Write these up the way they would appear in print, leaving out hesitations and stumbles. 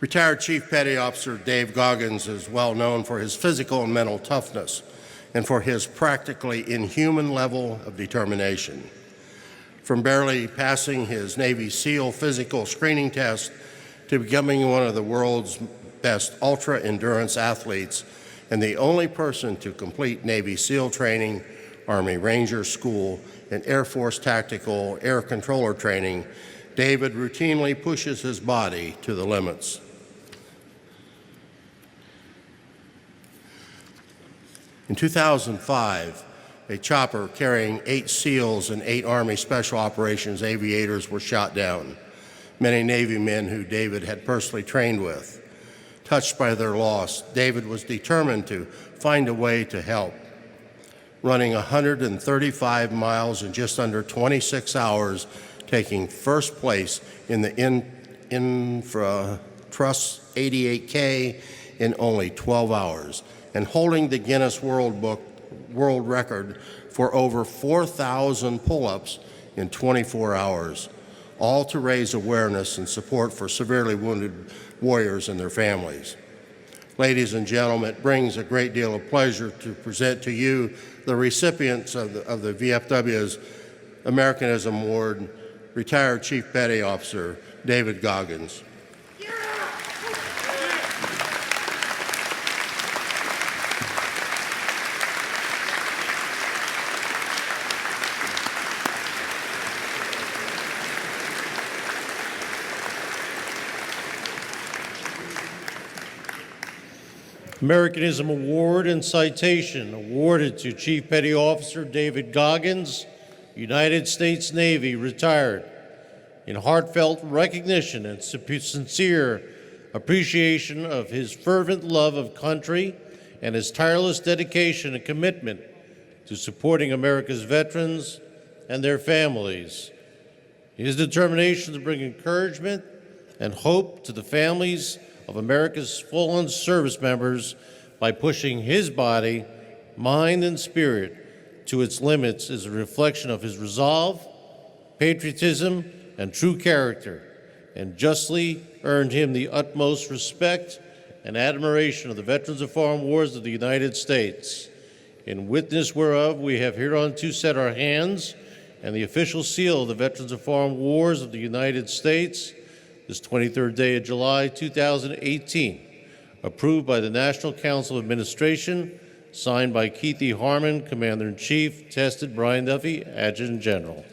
Retired Chief Petty Officer Dave Goggins is well known for his physical and mental toughness and for his practically inhuman level of determination. From barely passing his Navy SEAL physical screening test to becoming one of the world's best ultra-endurance athletes and the only person to complete Navy SEAL training, Army Ranger School, and Air Force Tactical Air Controller training, David routinely pushes his body to the limits. In 2005, a chopper carrying 8 SEALs and 8 Army Special Operations aviators were shot down, many Navy men who David had personally trained with. Touched by their loss, David was determined to find a way to help. Running 135 miles in just under 26 hours, taking first place in the Infra Trust 88K in only 12 hours, and holding the Guinness World Record for over 4,000 pull-ups in 24 hours, all to raise awareness and support for severely wounded warriors and their families. Ladies and gentlemen, it brings a great deal of pleasure to present to you the recipients of the VFW's Americanism Award, retired Chief Petty Officer David Goggins. Americanism Award and Citation awarded to Chief Petty Officer David Goggins, United States Navy, retired, in heartfelt recognition and sincere appreciation of his fervent love of country and his tireless dedication and commitment to supporting America's veterans and their families. His determination to bring encouragement and hope to the families of America's fallen service members by pushing his body, mind, and spirit to its limits is a reflection of his resolve, patriotism, and true character, and justly earned him the utmost respect and admiration of the veterans of foreign wars of the United States. In witness whereof we have hereunto set our hands and the official seal of the Veterans of Foreign Wars of the United States, this 23rd day of July, 2018, approved by the National Council of Administration, signed by Keith E. Harmon, Commander-in-Chief, tested Brian Duffy, Adjutant General.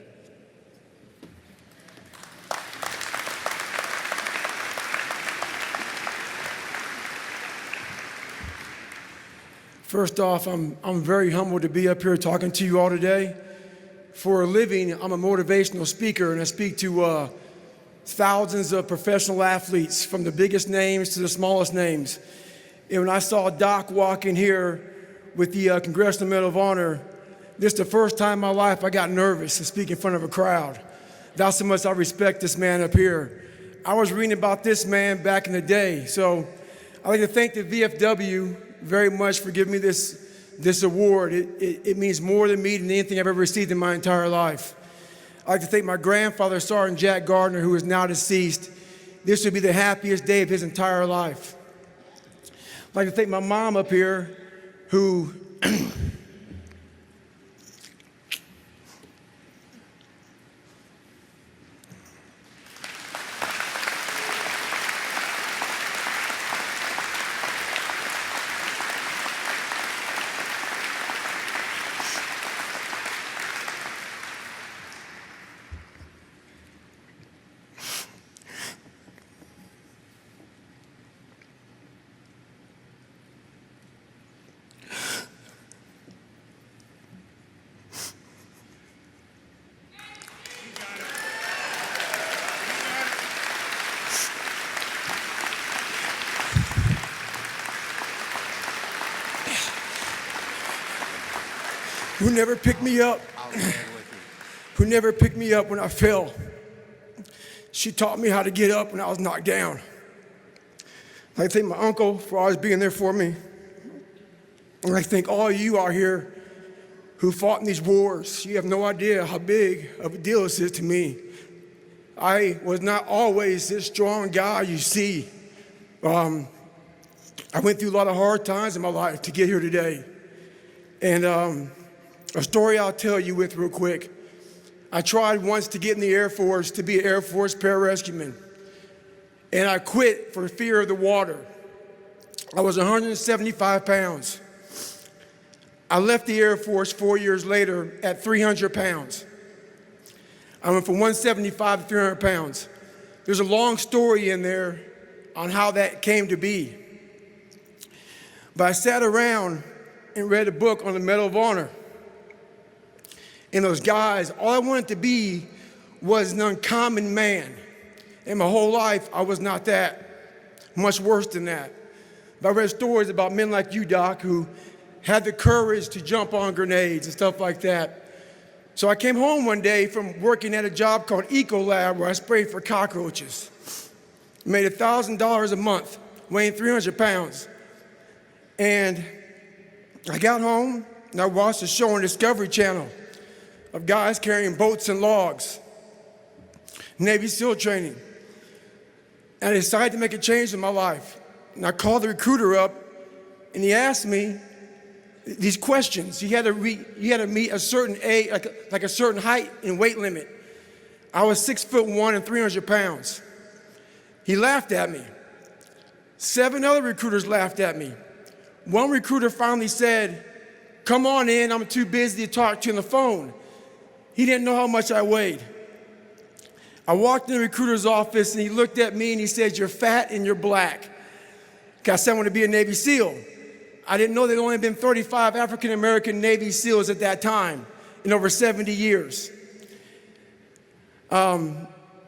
First off, I'm very humbled to be up here talking to you all today. For a living, I'm a motivational speaker, and I speak to thousands of professional athletes, from the biggest names to the smallest names. And when I saw Doc walk in here with the Congressional Medal of Honor, this is the first time in my life I got nervous to speak in front of a crowd. That's how much I respect this man up here. I was reading about this man back in the day, so I'd like to thank the VFW very much for giving me this award. It means more to me than anything I've ever received in my entire life. I'd like to thank my grandfather, Sergeant Jack Gardner, who is now deceased. This would be the happiest day of his entire life. I'd like to thank my mom up here, who never picked me up, who never picked me up when I fell. She taught me how to get up when I was knocked down. I'd like to thank my uncle for always being there for me. And I thank all of you out here who fought in these wars. You have no idea how big of a deal this is to me. I was not always this strong guy you see, I went through a lot of hard times in my life to get here today. And a story I'll tell you with real quick. I tried once to get in the Air Force to be an Air Force pararescueman. And I quit for fear of the water. I was 175 pounds. I left the Air Force 4 years later at 300 pounds. I went from 175 to 300 pounds. There's a long story in there on how that came to be. But I sat around and read a book on the Medal of Honor. And those guys, all I wanted to be was an uncommon man. And my whole life, I was not that. Much worse than that. But I read stories about men like you, Doc, who had the courage to jump on grenades and stuff like that. So I came home one day from working at a job called Ecolab, where I sprayed for cockroaches. Made $1,000 a month, weighing 300 pounds. And I got home and I watched a show on Discovery Channel of guys carrying boats and logs, Navy SEAL training. And I decided to make a change in my life. And I called the recruiter up and he asked me these questions. You had to meet a certain age, like a certain height and weight limit. I was 6'1" and 300 pounds. He laughed at me. 7 other recruiters laughed at me. One recruiter finally said, "Come on in, I'm too busy to talk to you on the phone." He didn't know how much I weighed. I walked in the recruiter's office and he looked at me and he said, "You're fat and you're black." I said I want to be a Navy SEAL. I didn't know there'd only been 35 African American Navy SEALs at that time in over 70 years.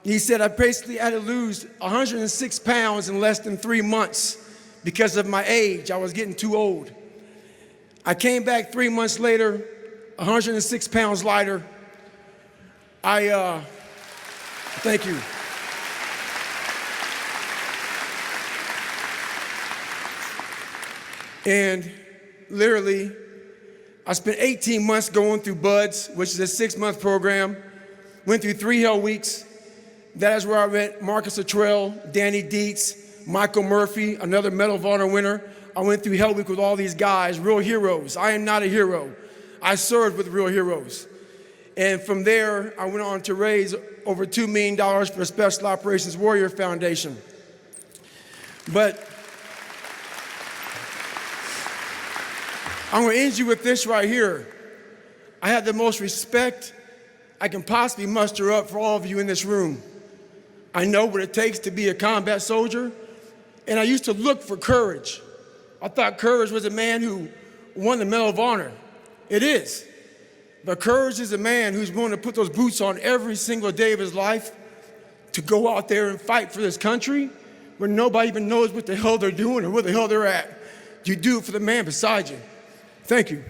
He said I basically had to lose 106 pounds in less than 3 months because of my age. I was getting too old. I came back 3 months later, 106 pounds lighter. Thank you. And literally, I spent 18 months going through BUDS, which is a 6-month program. Went through 3 hell weeks. That is where I met Marcus Luttrell, Danny Dietz, Michael Murphy, another Medal of Honor winner. I went through Hell Week with all these guys, real heroes. I am not a hero. I served with real heroes. And from there, I went on to raise over $2 million for the Special Operations Warrior Foundation. But I'm going to end you with this right here. I have the most respect I can possibly muster up for all of you in this room. I know what it takes to be a combat soldier, and I used to look for courage. I thought courage was a man who won the Medal of Honor. It is. But courage is a man who's willing to put those boots on every single day of his life to go out there and fight for this country where nobody even knows what the hell they're doing or where the hell they're at. You do it for the man beside you. Thank you.